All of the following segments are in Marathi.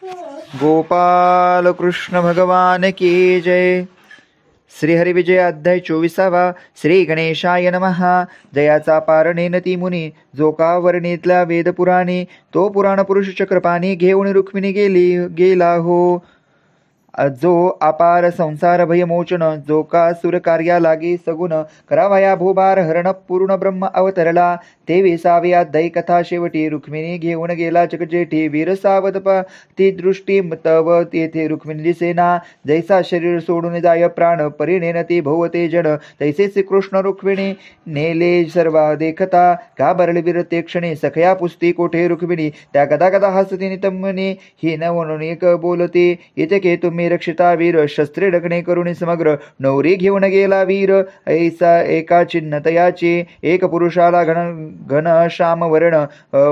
गोपाल कृष्ण भगवान की जय. श्री हरिविजय अध्याय 24. श्री गणेशाय नमः. जयाचा पार नेनती मुनी, जो का वर्णितला वेदपुराणी, तो पुराण पुरुष चक्रपाणी घेऊन रुक्मिणी गेला हो. जो अपार संसार भयमोचन, जो का सुर कार्या लागे सगुण, करावया भूभार हरण पूर्ण ब्रह्म अवतरला. 23 अध्याय कथा शेवटी. रुक्मिणी घेऊन गेला जगजेठी, वीर सावध ती दृष्टी तव तेथे रुक्मिणी दिसेना. जैसा शरीर सोडून जाय प्राण, परिणेनती भोवते जड, तैसे श्रीकृष्ण रुक्मिणी नेले सर्वा देखता. घाबरले वीर ते क्षणी, सखया पुसती कोठे रुक्मिणी, त्या गदा गदा हसती नितमनी, ही न म्हणून एक बोलते, इतके तुम्ही रक्षिता वीर, शस्त्रे ढकणे करुणी समग्र, नवरी घेऊन गेला वीर. ऐसा एका चिन्हतयाची, एक पुरुषाला घन श्याम वर्ण,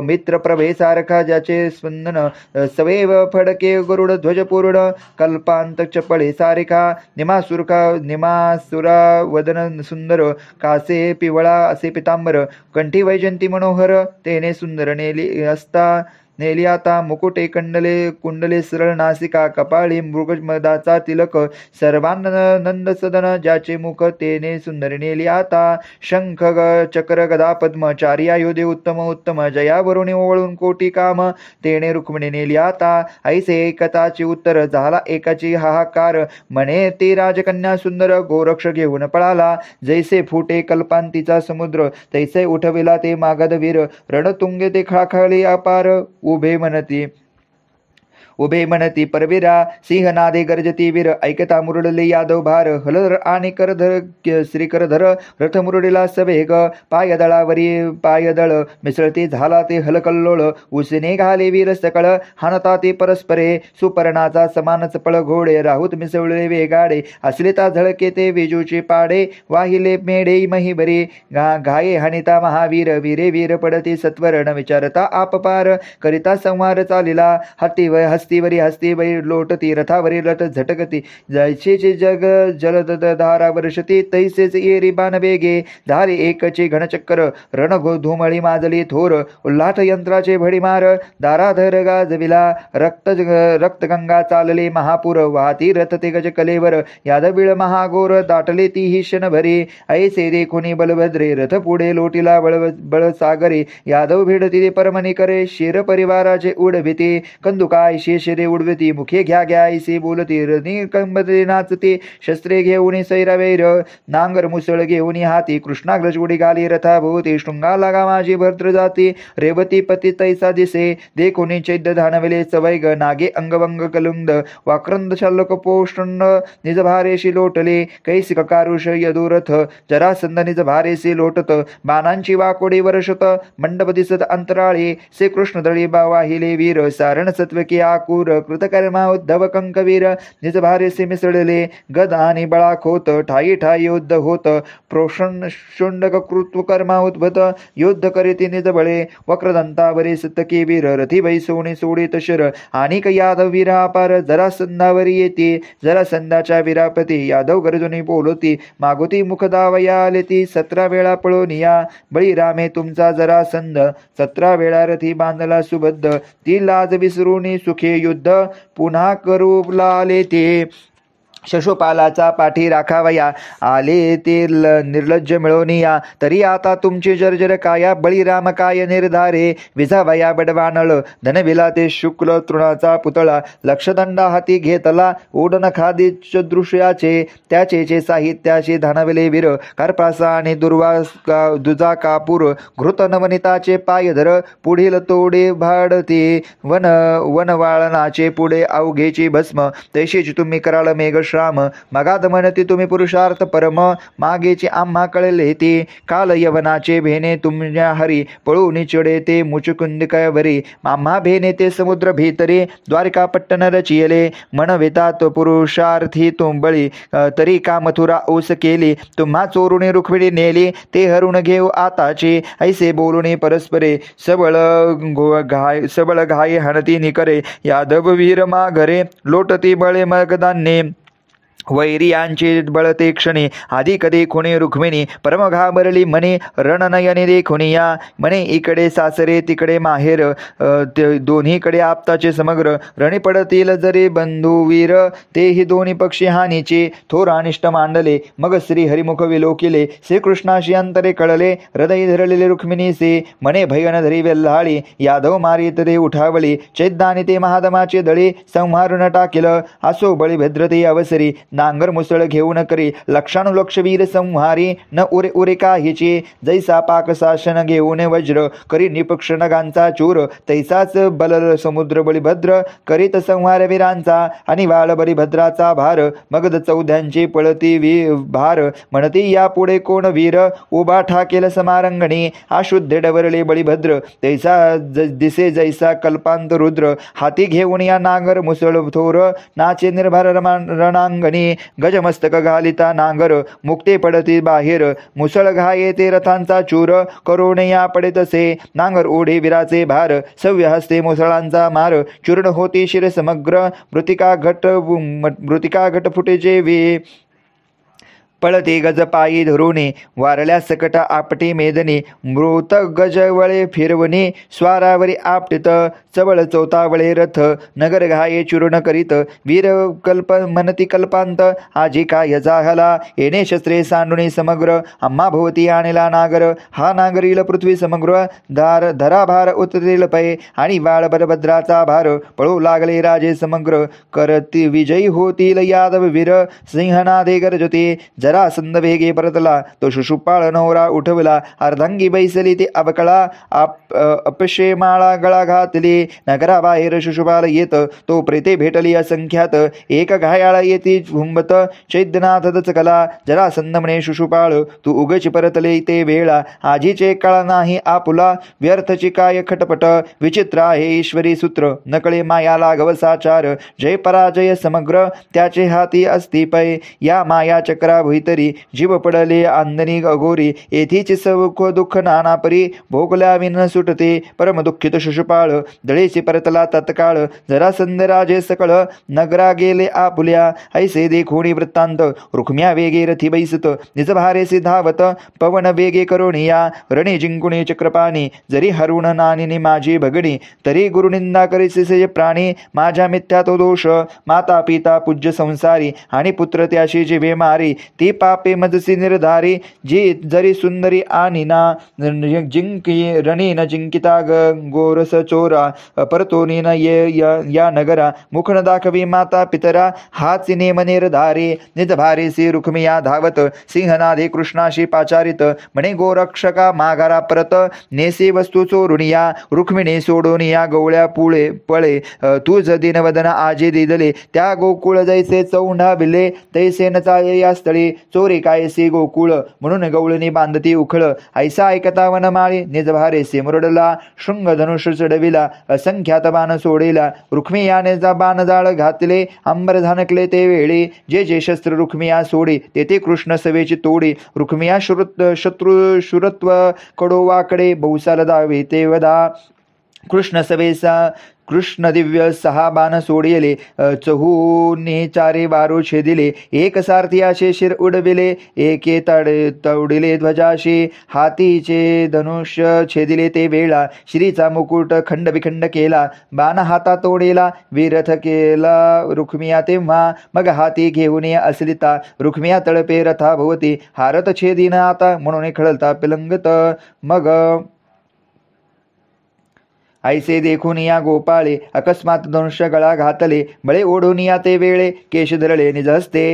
मित्र प्रभे सारखा ज्याचे स्पंदन, सवैव फडके गरुड ध्वज पूर्ण, कल्पांत चपळे सारिका, निमासुरा वदन सुंदर, कासे पिवळा असे पितांबर, कंठी वैजंती मनोहर, तेने सुंदर नेली आता. मुकुटे कुंडले सरळ नासिका, कपाळी मृगमदाचा तिलक, सर्वानंद सदन, ज्याचे मुख तेने सुंदर नेली आता. शंख चक्र गदा पद्म, चारी आयुधे उत्तम उत्तम, जयावरुणी ओवळून कोटी काम, तेने रुक्मिणी नेली आता. ऐसे एकताचे उत्तर, झाला एकाची हाहाकार, म्हणे ती राजकन्या सुंदर, गोरक्ष घेऊन पळाला. जैसे फुटे कल्पांतीचा समुद्र, तैसे उठविला ते मागध वीर, रणतुंगे ते खळखळी अपार. उभे म्हणती परवीरा, सिंहनादे गर्जती वीर, ऐकता मुरडले यादव भार, हलधर आणि श्रीकरधर, रथ मुरडीला सवेग, पायदळ मिसळती झाला ते हलकल्लोळ, उसने घाले वीर सकळ, हाणता ते परस्परे, सुपर्णाचा समान चपळ घोडे, राहूत मिसळले वेगाडे, असलेता झळके ते विजूचे पाडे, वाहिले मेढे महिबरी, घाये हानिता महावीर, वीरे वीर पडती सत्वर, न विचारता आपपार, करिता संहार चालिला. हस्तीवरी लोटती, रथावरी लट झटकती, जैसेचे जग जलद धारा वर्षती, तैसेच येरी बाण वेगे, धारे एकचे घनचक्कर, रण धुमळी माजली थोर, उल्हाट यंत्राचे भडीमार, दाराधर गाजविला, रक्तगंगा चालले महापूर, वाहती रथ ते गज कलेवर, यादविळ महागोर, दाटले ती ही क्षणभरी, ऐसे देखुनी बलभद्रे, रथ पुढे लोटीला बळसागरे, यादव भिडती परमनी करे, शिर परिवाराचे उडविते, कंदुकाय शिरे उडविती, मुखे घ्या ऐसे बोलती, रणी कंबदे नाचते, शस्त्रे घेऊन सैरावैर, नांगर मुसळ घेऊन हाती, कृष्णाग्रज उडी घाली रथाभोवती, शृंगा लागा माझी भद्र जाती, रेवती पती तैसा दिसे, देखुनी चैद्य धानविले सवैग, नागे अंगवंग कलुंद, वाक्रंद शाल्लक पोष्ण निज भारेशी लोटले, कैसिक कारुष यदुरथ, जरासंध निज भारेशी लोटत, बाणांची वाकोडी वर्षत, मंडप दिसत अंतराळे, से कृष्ण दळी वाहिले वीर, सारण सत्वकी आकूर, कृतकर्मा उद्धव कंकवीर, निज भारेसे मिसळले, गद आणि बळाख होत, ठाई ठाई युद्ध होत, प्रोषण शुंडक कृत्व कर्मा उद्भत, युद्ध करीती निज बळे, वक्रदंतावरी सतकी वीर, रथी बैसोणी सोडित शर, आणि यादव वीरा पार, जरासंधावरी येते, जरासंधाच्या वीरापती, यादव गर्जुनी बोलती, मागुती मुख दावया आलेती, 17 वेळा पळून या, बळीरामे तुमचा जरासंध, 17 वेळा रथी बांधला सुबद्ध, ती लाज विसरून सुखे युद्ध, पुन्हा करू लाले ते, शशोपालाचा पाठी राखावया, आले ते निर्लज्ज मिळवून या, तरी आता तुमची जर्जर काया, बळीराम काय निर्धारे, विजावया बडवानळ, धनविला ते शुक्ल तृणाचा पुतळा, लक्षदंडा हाती घेतला, ओढन खादी दृश्याचे, त्याचे साहित्याचे धानविले वीर, कार्पासा आणि दुजा कापूर, घृत नवनिताचे पायधर, पुढील तोडे भाडते, वनवाळनाचे पुढे अवघेची भस्म, तैशीची तुम्ही कराळ मेघ श्राम, मगाध म्हणती तुम्ही पुरुषार्थ परम, मागेचे आम्हा कळले ते, काल यवनाचे भेने तुमच्या हरी, पळून चिडे ते मुचकुंदिकावरी, आम्हा भेने ते समुद्र भीतरे, द्वारिका पट्टन रचियले, म्हणवितात पुरुषार्थी तुंबळी, तरी का मथुरा ओस केली, तुम्हा चोरुणी रुक्मिणी नेली, ते हरुण घेऊ आताचे, ऐसे बोलुनी परस्परे, सबळ घाई हणती निकरे, यादव वीर माघरे, लोटती बळे मगदान्ने, वैरियांचे बळते क्षणी आधी कधी खुणे रुक्मिणी परम घाबरली म्हणे रणनयने देखुनी या म्हणे इकडे सासरे तिकडे माहेर दोन्हीकडे आपताचे समग्र रणी पडतील जरी बंधुवीर तेही दोन्ही पक्षी हानीचे थोर अनिष्ट मांडले मग श्री हरिमुख विलोकिले श्रीकृष्णाशी अंतरे कळले हृदय धरलेले रुक्मिणीसे म्हणे भयन धरी वेल्हाळी यादव मारित ते उठावली चैद्याने ते महादमाचे दळे संहारून टाकिल असो बळी भद्रते अवसरी नांगर मुसळ घेऊन करी लक्षानुलक्ष वीर संहारी न उरे उरे काहीचे जैसा पाक शासन घेऊन वज्र करी निपक्ष नगांचा चूर तैसाच बल समुद्र बळीभद्र करीत संहार वीरांचा आणि वाळ बळीभद्राचा भार मगद चौद्यांची पळती भार म्हणती या पुढे कोण वीर उभा ठाकेल समारंगणी अशुद्ध डवरले बळीभद्र तैसा दिसे जैसा कल्पांत रुद्र हाती घेऊन या नांगर मुसळ थोर नाचे निर्भर रणांगणी गजमस्तक घालिता नांगर मुक्ते पडती बाहेर मुसळ घाये ते रथांचा चूर करून या पडे तसे नांगर ओढे विराचे भार सव्य हस्ते मुसळांचा मार चूर्ण होती शिर समग्र मृतिका घट फुटेचे वे पळते गज पायी धरुणी वारल्या सकट आपटी मेदनी मृत गजवळे फिरवणी स्वारावरी आपटित चवळ चौतावळे रथ नगर घाये चूर्ण करीत वीर कल्प मनती कल्पांत आजी काय जाहला येणे शस्त्रे सांडुणी समग्र आम्हा भोवती आणला नागर हा नागरील पृथ्वी समग्र धराभार उतरेल पै आणि वाळ बलभद्राचा भार पळू लागले राजे समग्र करती विजयी होतील यादव वीर सिंहनादे गरजते जरासंध वेगे परतला तो शुशुपाळ नवरा उठवला अर्धांगी बैसली ते अबकळा अपशे माळा गळा घातली नगराबाहेर शुशुपाल येत तो प्रेते भेटली असंख्यात एक घायाळ येती झुंबत चैद्यनाथ दचकला जरासंध म्हणे शुशुपाळ तू उगच परतले ते वेळा आजीचे काळ नाही आपुला व्यर्थची काय खटपट विचित्र आहे ईश्वरी सूत्र नकळे माया लागव साचार जय पराजय समग्र त्याचे हाती असती पै या माया चक्रा भीतरी जीव पडले आंदनी अघोरी येथीच सौख दुःख नानापरी भोगल्या विन सुटते परम दुःखित शुशुपाळ दळेची परतला तत्काळ जरासंध राजे सकळ नगरा गेले आपुल्या ऐसे देखोणी वृत्तांत रुक्म्या वेगे रथी बैसत निज भारेसी धावत पवन वेगे करोनिया रणे जिंकुणी चक्रपाणी जरी हरुण नानिनी माझी भगणी तरी गुरुनिंदा करीसे प्राणी माझ्या मिथ्या तो दोष माता पिता पूज्य संसारी आणि पुत्र त्याशी जीवे मारी ती पापे मजसी निर्धारी जी जरी सुंदरी आणि ना जिंकी रणी न जिंकिता गोरस चोरा परतोनी न ये या नगरा मुख न दाखवी माता पितरा हाच नेम निर्धारी निज भारीसी रुक्मिया धावत सिंहनादे कृष्णाशी पाचारित म्हणे गोरक्षका माघारा परत नेसी वस्तू चोरुनिया रुक्मिणी सोडून या गवळ्या पुळे पळे तुझ दिनवदना आजे दिदले त्या गोकुळ जैसे चौंढा बिले तैसे न चाळे या स्थळी चोरी कायसी गोकुळ म्हणून गवळणी बांधती उखळ ऐसा ऐकता वनमाळी निज भारेसी मुरडला शृंग धनुष चढविला असंख्यात बाण सोडेला रुक्मियाने बाण जाळ घातले अंबर झानकले ते वेळी जे जे शस्त्र रुक्मिया सोडी तेथे कृष्ण सवेची तोडी रुक्मिया शत्रू शुरत्व कडोवाकडे बहुसाल दावे ते वदा कृष्ण दिव्य सहा बाण सोडिले चहूने चारे वारू छेदिले एक सारथी असे शिर उडविले एके तवडिले ध्वजाशी हातीचे धनुष्य छेदिले ते वेळा श्रीचा मुकुट खंड विखंड केला बाण हाता तोडेला विरथ केला रुक्मिया तेव्हा मग हाती घेऊन असलिता रुक्मिया तळपे रथा भोवती हारत छेदिन आता म्हणून खळलता पिलंगत मग ऐसे देखून या गोपाळे अकस्मात धनुष्य गळा घातले बळे ओढून या ते वेळे केश धरले निज हस्ते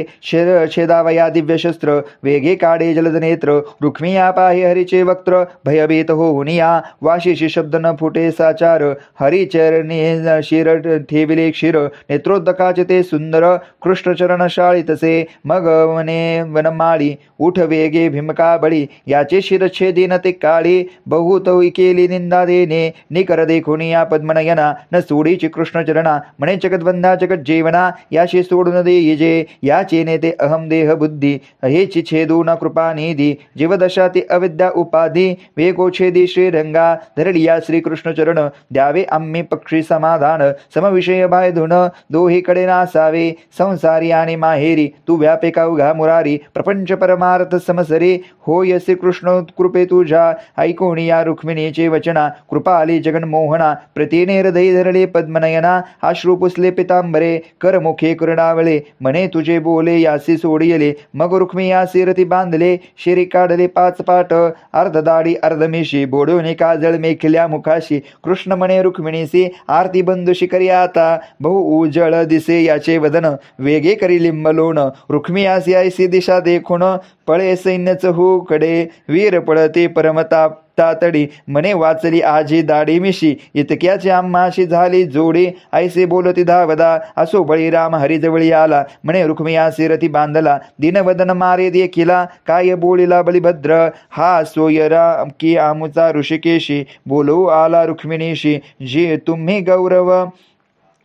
छेदावया दिव्य शस्त्र वेगे काढे जलद नेत्र रुक्मिया पाहे हरीचे वक्त्र भयभीत होऊन या वाशीशी शब्द न फुटे साचार हरिचरणी शिर ठेविले क्षीर नेत्रोदकाचे ते सुंदर कृष्णचरण शाळितसे मग वने वनमाळी उठ वेगे भीमका बळी याचे शिरच्छेदीन ते काळी बहुत केली निंदा देणे निकर देखून या पद्मनयना न सोडीची कृष्णचरणा म्हणे जगद्वंदा जगज्जीवना याशी सोडून दे येजे याचे नेते अहम देह बुद्धी हेची छेदू न कृपानिधी जीवदशा ती अविद्या उपाधी वेगोछेदी श्रीरंगा धरलिया श्रीकृष्णचरण द्यावे आम्ही पक्षी समाधान समविषय बायधुन दोहीकडे नासावे संसारी आणि माहेरी तू व्यापिका उघा मुरारी प्रपंच परमार्थ समसरी होय श्रीकृष्ण कृपे तुझ्या ऐकोणी या रुक्मिणीचे वचना कृपा आली जगन्मोहना प्रतीने हृदय धरले पद्मनयना अश्रू पुसले पितांबरे कर मुखे करणावळे म्हणे तुझे बोले यासी सोडियले मग रुक्मी यासी रती बांधले शिरी काढले 5 पाट अर्ध दाढी अर्ध मिशी बोडून काजळ मेखल्या मुखाशी कृष्ण म्हणे रुक्मिणीसी आरती बंधू शिकरी आता बहु उजळ दिसे याचे वदन वेगे करी लिंबलोण रुक्मी यासी ऐसी दिशा देखून पळे सैन्यच हो कडे वीर पळते परमता तातडी म्हणे वाचली आजी दाढी मिशी इतक्याची आम्हाशी झाली जोडी ऐसे बोलती धावदा असो बळीराम हरिजवळी आला म्हणे रुक्मियासी रती बांधला दिनवदन मारे देखिला काय बोलिला बलिभद्र हा सोयरा की आमुचा ऋषिकेशी बोलू आला रुक्मिणीशी जी तुम्ही गौरव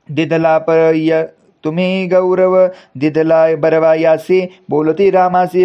दिदला तुम्ही गौरव दिदला बरवा यासी बोलती रामासी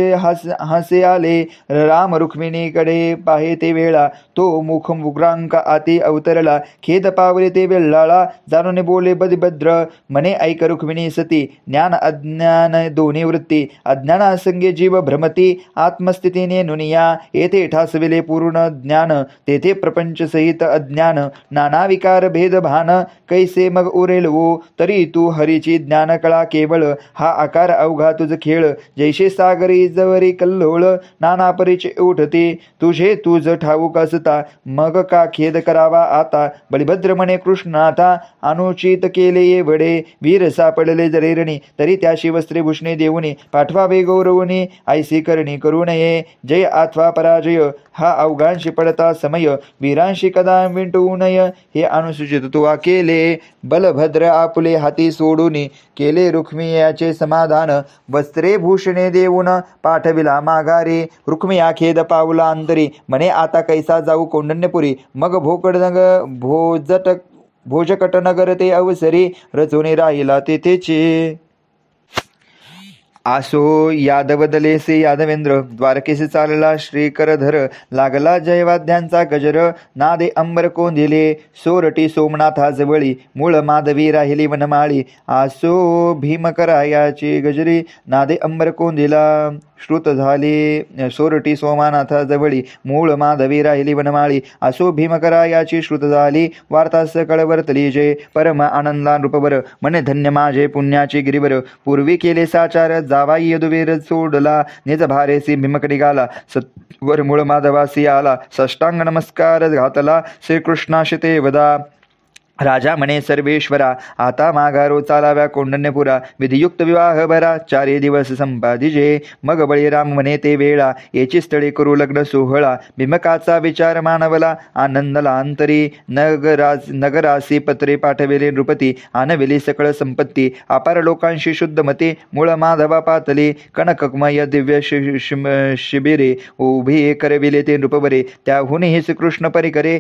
हसे आले राम रुक्मिणीकडे पाहे ते वेळा तो मुख मुग्रांक आती अवतरला खेद पावले ते वेळाळा जाणून बोले बलिभद्र म्हणे ऐक रुक्मिणी सती ज्ञान अज्ञान दोन्ही वृत्ती अज्ञानासंगे जीव भ्रमती आत्मस्थितीने नुनिया येथे ठासविले पूर्ण ज्ञान तेथे प्रपंच सहित अज्ञान नाना विकार भेदभान कैसे मग उरेल वो तरी तू हरीची ज्ञानकळा केवळ हा आकार अवघा तुझ खेळ जैसे सागरी जवरी कल्लोळ नाना परिचय उठते तुझे तुझ ठाऊक असता मग का खेद करावा आता बलिभद्र म्हणे कृष्णाता अनुचित केले ये वडे वीर सापडले जरेरणी तरी त्याशी वस्त्रे भूषणे देऊनी पाठवावे गौरवणी ऐसी करणी करू नये जय अथवा पराजय हा अवघांशी पडता समय वीरांशी कदा विंटू नये हे अनुसूचित तुवा केले बलभद्र आपुले हाती सोडून केले रुक्मी याचे समाधान वस्त्रे भूषणे देऊन पाठविला माघारी रुक्मी खेद पावला अंतरी म्हणे आता कैसा जाऊ कौंडण्यपुरी मग भोजकट नगर ते अवसरी रचून राहिला तेथेचे आसो यादवदलेसे यादवेंद्र द्वारकेसे चालला श्रीकरधर लागला जयवाद्यांचा गजर नादे अंबर कोंदिले सोरटी सोमनाथाजवळी मूळ माधवी राहिली वनमाळी आसो भीमकरायाची गजरी नादे अंबर कोंदिला श्रुत झाली सोरटी सोमनाथाजवळी मूळ माधवी राहिली वनमाळी असो भीमकरायाची श्रुत झाली वार्ता सकळ वर्तली जे परम आनंदा नृपवर म्हणे धन्य माझे पुण्याची गिरीवर पूर्वी केले साचार जावाई यदुवीर सोडला निज भारेसी भीमक निघाला सत्वर मूळ माधवासी आला साष्टांग नमस्कार घातला श्रीकृष्णाशी ते वदा राजा म्हणे सर्वेश्वरा आता माघारो चालाव्या कौंडण्यपुरा विधियुक्त विवाह भरा 4 दिवस संपादिजे मग बळीराम म्हणे ते वेळा याची स्थळे करू लग्न सोहळा भीमकाचा विचार मानवला आनंदला अंतरी नगरासी पत्रे पाठविले नृपती आणविली सकळ संपत्ती अपार लोकांशी शुद्ध मते मूळ माधवा पातली कणकमय दिव्य शिबिरे उभी करविले ते नृपवरे त्याहूनही श्रीकृष्ण परिकरे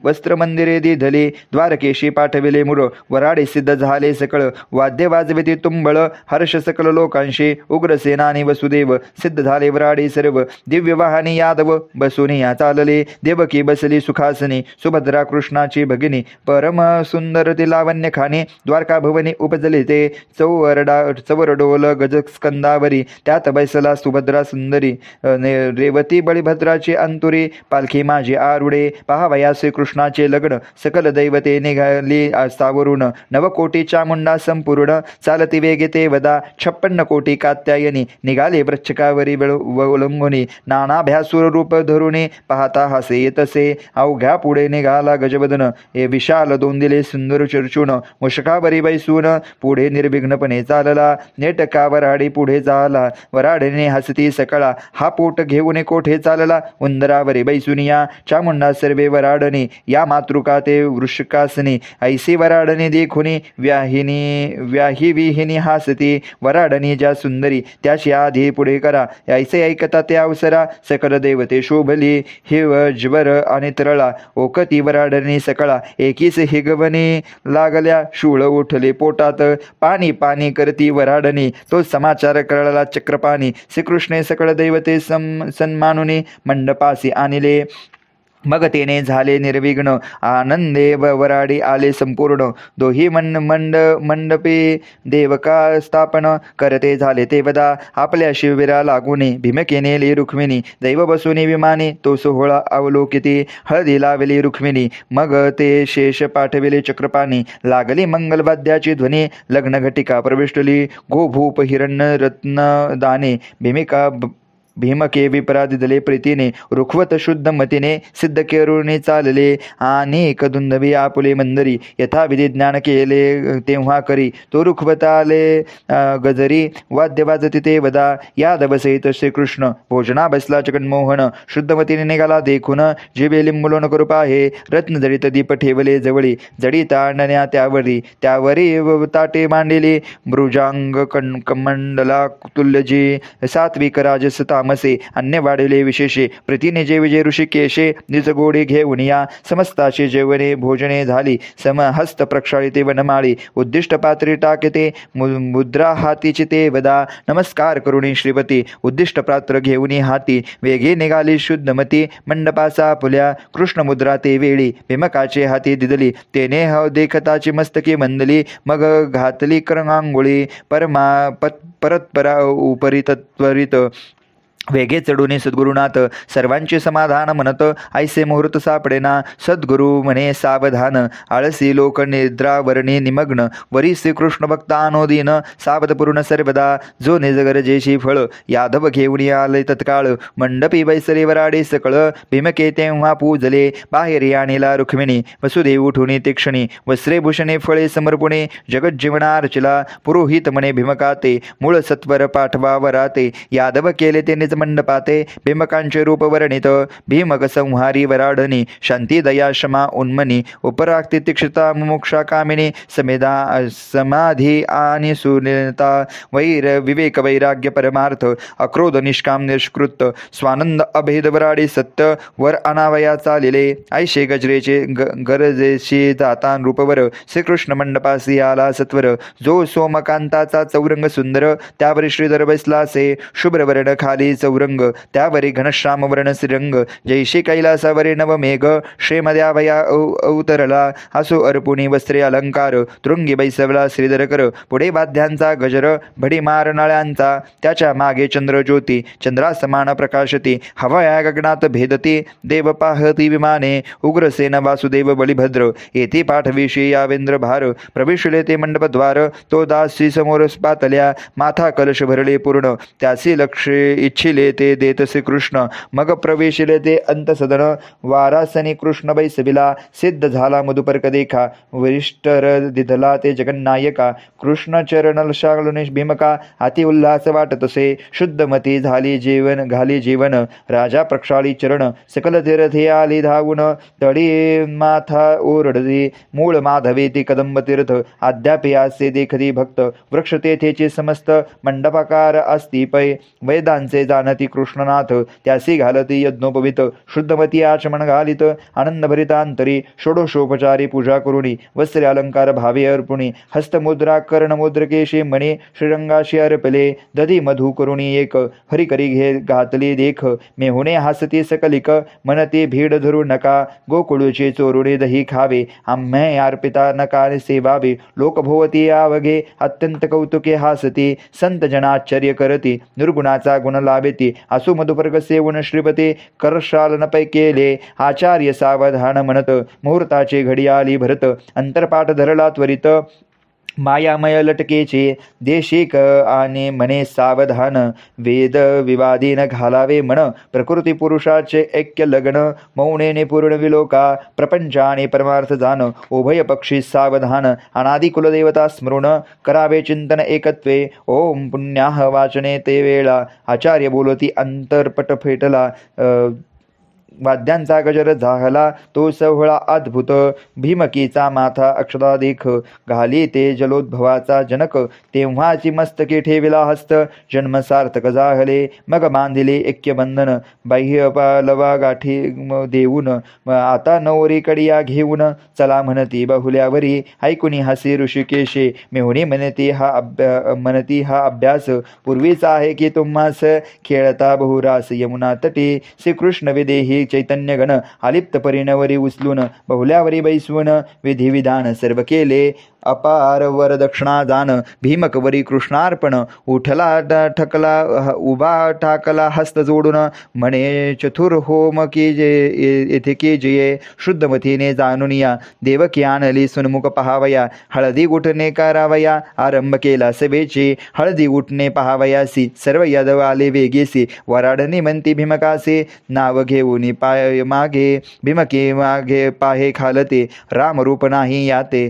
वस्त्र मंदिरे दिधले द्वारकेशी पाठविले मुर वराडे सिद्ध झाले सकळ वाद्य वाजविते तुंबळ हर्ष सकल लोकांशी उग्रसेनानी वसुदेव सिद्ध झाले वराडे सर्व दिव्य वाहनी यादव बसून या चालले देवकी बसली सुखासनी सुभद्रा कृष्णाची भगिनी परम सुंदर ती लावण्य खाणे द्वारका भवनी उपजले ते चवरडोल गजस्कंदावरी त्यात बैसला सुभद्रा सुंदरी रेवती बळीभद्राची अंतुरी पालखी माझी आरुडे पहावया श्रीकृष्णाचे लग्न सकल दैवते निघाली सावरून 9 कोटी चामुंडा संपूर्ण चालती वेगे ते वदा 56 कोटी कात्यायनी निघाले वृच्छकावरी वलंबुनी नाना भ्यासूर रूप धरुणी पाहता हसे तसे अवघ्या पुढे निघाला गजवदन हे विशाल दोंदिले सुंदर चर्चून मुशकावरी बैसून पुढे निर्विघ्नपणे चालला नेटका वराडी पुढे झाला वराडीने हसती सकळा हा पोट घेऊन कोठे चालला उंदरावरी बैसुनिया चामुंडा सर्वे वराडणी या मातृका ते वृषक विकासनी ऐसी वराडणी देखुनी व्याही विहिनी हासती वराडणी ज्या सुंदरी त्याशी आधी पुढे करा ऐसे ऐकता ते अवसरा सकल देवते शोभली हिव ज्वर आणि तरळा ओकती वराडणी सकळा एकीस हिगवणी लागल्या शूळ उठले पोटात पाणी पाणी करती वराडणी तो समाचार कळला चक्रपाणी श्रीकृष्णे सकळ दैवते सन्मानुनी मंडपासी आणले मग तेने झाले निर्विघ्न आनंदे वराडी आले संपूर्ण दोही मंडपे देवका स्थापन करते झाले ते वदा आपल्या शिववीरा लागुने भीमकेने नेली रुक्मिणी दैव बसुनी विमाने तो सोहळा अवलोकिती हळदी लावली रुक्मिणी मग ते शेष पाठविले चक्रपाणी लागली मंगलवाद्याची ध्वनी लग्न घटिका प्रविष्टली गोभूप हिरण्य रत्न दाने भीमके विपरादिदले प्रीतीने रुखवत शुद्ध मतीने सिद्ध केरुणी चालले आणि दुंदवी आपुले मंदरी यथाविधी ज्ञान केले तेव्हा करी तो रुखवत आले गजरी वाद्य वाजती ते वदा याद बसहित श्रीकृष्ण भोजना बसला जगन्मोहन शुद्धमतीने निघाला देखून जिबे लिंबुलोन कृपा हे रत्न जडित दीप ठेवले जवळी जडित आणण्या त्यावरी ताटे मांडलेली मृजांग कमंडला तुल्यजी सात्विक राजस तामसे अन्य वाढले विशेषे प्रीतीने जे विजय ऋषिकेशे निज गोडी घेऊन या समस्ताची जेवणे भोजने झाली समहस्त प्रक्षाळिते वनमाळी उद्दिष्ट पात्री टाकते मुद्रा हातीची ते वदा नमस्कार करुणी श्रीपती उद्दिष्ट पात्र घेऊन हाती वेगे निघाली शुद्धमती मंडपासा पुल्या कृष्ण मुद्रा ते वेळी भीमकाचे हाती दिदली तेने देखताची मस्तकी मंदली मग घातली करंगांगोळी परतपरा उपरी त्वरित वेगे चढून सद्गुरुनाथ सर्वांचे समाधान म्हणत ऐसे मुहूर्त सापडेना सद्गुरु म्हणे सावधान आळसी लोक निद्रावरणी निमग्न वरी श्रीकृष्ण भक्तानोदीन सावधपूर्ण सर्वदा जो निज गरजेशी फळ यादव घेऊन आले तत्काळ मंडपी बैसले वराडे सकळ भीमके तेव्हा पूजले बाहेर आणिला रुक्मिणी वसुदेव उठून तीक्षणी वस्त्रे भूषणे फळे समर्पुणे जगज्जीवनार्चला पुरोहित म्हणे भीमकाते मूळ सत्वर पाठवा वराते यादव केले ते मंडपाते भीमकांचे रूप वर्णित भीमक संहारी वराडणी शांती दया क्षमा उन्मनी उपराक्ती तीक्षता मुमुक्षा कामिनी समाधी आणि सुनिता वैर विवेक वैराग्य परमार्थ अक्रोध निष्काम निष्कृत स्वानंद अभेद वराडी सत्य वर अनावया चालिले ऐशे गजरेचे गरजेशी जातान रूपवर श्रीकृष्ण मंडपासी आला सत्वर जो सोमकांताचा चौरंग सुंदर त्यावर श्रीधर बसलासे शुभ्रवर्ण खाली चौरंग त्यावरी घनश्याम वर्ण श्रीरंग जैशी कैलासावरी नवमेघ श्रीमद्यावया अवतरला असो अर्पुणी वस्त्रे अलंकार तृंगी बैसवला श्रीधर कर पुढे वाद्यांचा गजर भडी मारनाळ्यांचा त्याच्या मागे चंद्रज्योती चंद्रासमान प्रकाशती हवया गगनात भेदती देव पाहती विमाने उग्रसेन वासुदेव बलिभद्र येथे पाठविषयी यावेंद्र भार प्रविशले ते मंडपद्वार तो दासी समोर पातल्या माथा कलश भरले पूर्ण त्यासी लक्ष इच्छिले ते देत श्रीकृष्ण मग प्रवेशिले ते अंतसदन वारासनी कृष्ण बैसविला सिद्ध झाला मधुपर्क देखा वरिष्ठर दिधला ते जगन्नायका कृष्ण चरण शागलुनिश भीमका अति उल्हास वाटतसे शुद्धमती झाली जीवन राजा प्रक्षाळी चरण सकल तीर्थे आली धावून तळी माथा ओरडली मूळ माधवी ती कदंब तीर्थ अद्यापि असे देखती भक्त वृक्ष तेथेचे समस्त मंडपाकार असती पै वेदांचे जाणती कृष्णनाथ त्यासी घालती यज्ञोपवित शुद्धमती आचमन घालित आनंद भरितांतरी षोडशोपचारी पूजा करुणी वस्त्रे अलंकार भावे अर्पुणी हस्तमुद्रा कर्णमुद्रकेशी मणी श्रीरंगाशी अर्पले दधी मधु करुणी एक हरी करी घे घातली देख मेहुणे हसती सकलिक मनते भीड धरू नका गोकुळचे चोरुणे दही खावे आम्हे अर्पिता नकाने सेवावे लोकभोवती आवगे अत्यंत कौतुके हासती संत जनाश्चर्य करती निर्गुणाचा गुण लाभेती असो मधुपर्ग सेवन श्रीपती करशालन पै केले आचार्य सावधान म्हणत मुहूर्ताचे घडी आली भरत अंतरपाठ धरला त्वरित मायामय लटकेचे देशिक आणि म्हणे सावधान वेद विवादीन घालावे मन प्रकृती पुरुषाचे ऐक्य लग्न मौनेने पूर्ण विलोका प्रपंच आणि परमार्थ जाण उभय पक्षी सावधान अनादि कुलदेवता स्मरण करावे चिंतन एकत्वे ओम पुण्याह वाचने ते वेळा आचार्य बोलती अंतरपट फेटला वाद्यांचा गजर झाला तो सोहळा अद्भुत. भीमकीचा माथा अक्षराधिक घाली ते जलोद्भवाचा जनक. तेव्हाची मस्तकी ठेविला हस्त जन्म सार्थक झाले. मग बांधिले ऐक्यबंधन बाह्य पालवा गाठी देऊन. आता नवरी कडिया घेऊन चला म्हणती बहुल्यावरी. ऐकुनी हसी ऋषिकेशे मेहुणी म्हणती हा अभ्यास पूर्वीचा आहे की तुम्हास खेळता बहुरास. यमुना तटी श्रीकृष्ण विदेही चैतन्यगण आलिप्त परिणवरी उचलून बहुल्यावरी बैसवून विधिविधान सर्व केले. अपार वरदक्षिणा दान भीमकवरी कृष्णार्पण. उभा ठाकला हस्त जोडून म्हणे चतुर होम की जे येथे की जये. शुद्धमतीने जाणून या देवकी आणली सुनमुख पहावया. हळदी उठणे करावया आरंभ केला सभेची. हळदी उठणे पहावयासी सर्व यादव आले वेगेसी. वराडणी म्हणती भीमकासे नाव घेऊन पाय मागे. भीमके मागे पाहे खालते रामरूप नाही याते.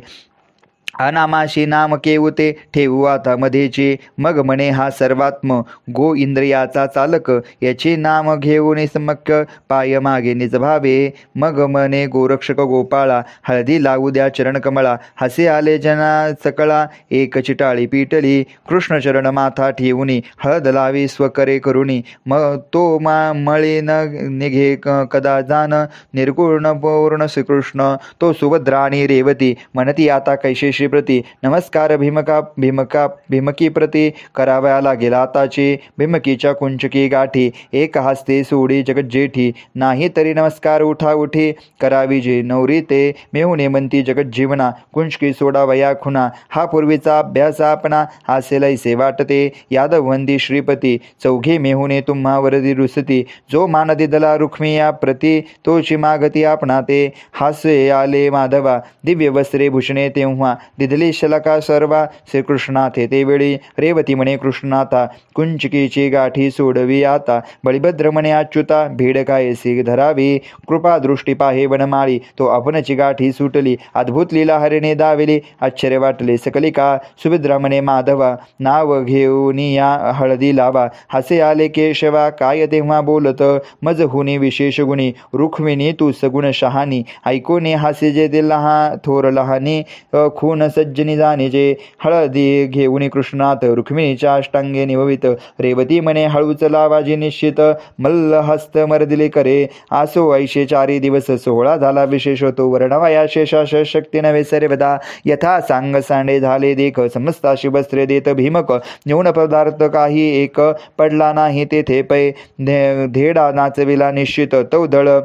अनामाशी नाम केवते ठेवू आता मध्येचे. मग म्हणे हा सर्वात्म गो इंद्रियाचा चालक. याचे नाम घेऊन समक्ष पाय मागे निज भावे. मग म्हणे गोरक्षक गोपाळा हळदी लावू द्या चरणकमळा. हसे आले जना सकळा एक चिटाळी पिटली. कृष्णचरण माथा ठेवूनी हळद लावी स्वकरे करुणी. मग तो मळे न निघे कदा जान. निर्गुण पूर्ण श्रीकृष्ण तो सुभद्रा आणि रेवती. म्हणती आता कैशेशी प्रती नमस्कार भीमकी प्रती कराव्या लागेल आताची. भीमकीच्या कुंचकी गाठी एक हस्ते सोडी जगज्जेठी. नाही तरी नमस्कार उठा उठी करावी जे. नवरी ते मेहुणे म्हणती जगज्जीवना कुंचकी सोडावया खुना. हा पूर्वीचा अभ्यास आपणा हासेलैसे वाटते. यादव वंदी श्रीपती चौघे मेहुणे तुम्हा वरदी रुसती. जो मान दिदला रुक्मिया प्रती तोची मागती आपणा ते. हास्य आले माधवा दिव्य वस्त्रे भूषणे तेव्हा. दिदली शलका सर्वा श्रीकृष्णाथे ते वेळी. रेवती म्हणे कृष्णाथा कुंचकीची गाठी सोडवी आता. बळीभद्र म्हणे अच्युता भीड कायसी धरावी. कृपा दृष्टी पाहे वनमाळी तो आपणची गाठी सुटली. अद्भुत लीला हरिणे दाविली आश्चर्य वाटले सकलिका. सुभद्रा म्हणे माधवा नाव घेऊन या हळदी लावा. हसे आले केशवा काय तेव्हा बोलत मज हुनी विशेष गुणी. रुक्मिणी तू सगुण शहानी ऐकोनी हासे जे दिला हा थोर लहानी. खून सज्जनी जाणे जे हळदी घेऊन कृष्णात रुक्मिणीच्या अष्टांगे निभवित. रेवती म्हणे हळूच लावाजी निश्चित मल्ल हस्त मर्दिले करे. आसो ऐशे 4 दिवस सोहळा झाला विशेष तो वर्णवया शेषाश शक्ती नव्हे सर्वदा. यथा सांग सांडे झाले देख समस्ताशी वस्त्रे देत भीमक. न्यून पदार्थ काही एक पडला नाही तेथे पै. धेडा नाचविला निश्चित तो दळ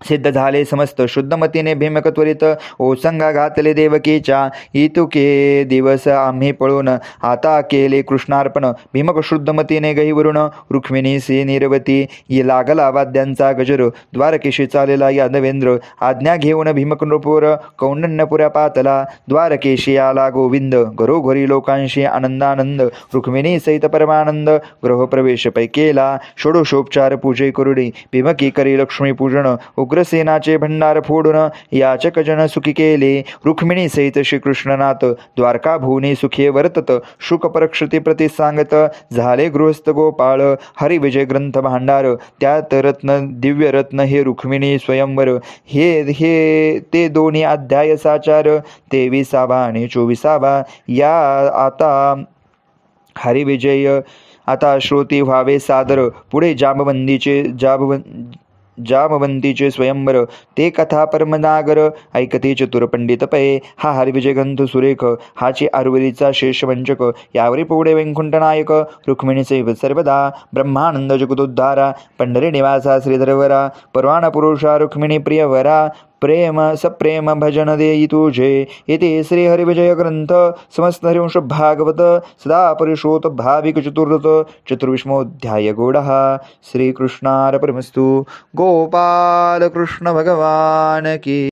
सिद्ध झाले समस्त. शुद्धमतीने भीमक त्वरित ओसंगा घातले देवकीच्या. इतुके दिवस आम्ही पळून आता केले कृष्णार्पण. भीमक शुद्धमतीने गहीवरून रुक्मिणीसी निरवती. लागला वाद्यांचा गजर द्वारकेशी चालेला यादवेंद्र. आज्ञा घेऊन भीमक नृपूर कौंडण्यपुऱ्या पातला. द्वारकेशी आला गोविंद घरोघरी लोकांशी आनंदानंद. रुक्मिणी सहित परमानंद गृहप्रवेश पै केला. षोडशोपचार पूजे करुणी भीमकी करी लक्ष्मी पूजन. उग्रसेनाचे भंडार फोडून याचक जन सुखी केले. रुक्मिणी सहित श्रीकृष्णनाथ द्वारका भुवनी सुखी वर्तत. शुक परक्षती प्रति सांगत झाले गृहस्थ गोपाळ. हरिविजय ग्रंथ भांडार त्यात रत्न दिव्य रत्न हे रुक्मिणी स्वयंवर. हे ते दोन्ही अध्याय साचार 23 आणि 24. या आता हरिविजय आता श्रोती व्हावे सादर. पुढे जामवंतीचे स्वयंवर ते कथा परमनागर ऐकते चतुर पंडित पै. हा हरिविजय ग्रंथ सुरेख हाची आरुवरीचा शेष वंचक. यावरी पुढे वैकुंठनायक रुक्मिणीचे सर्वदा. ब्रह्मानंद जगदोद्धारा पंढरी निवासा श्रीधरवरा. परवान पुरुषा रुक्मिणी प्रियवरा. प्रेम सप्रेम भजन देई तुझे. येथे श्री हरिविजय ग्रंथ समस्त हरिवंश भागवत सदा परिशोत भाविक चतुर्विष्मोध्याय गौडः. श्रीकृष्णार्पणमस्तु. गोपाल कृष्ण भगवान की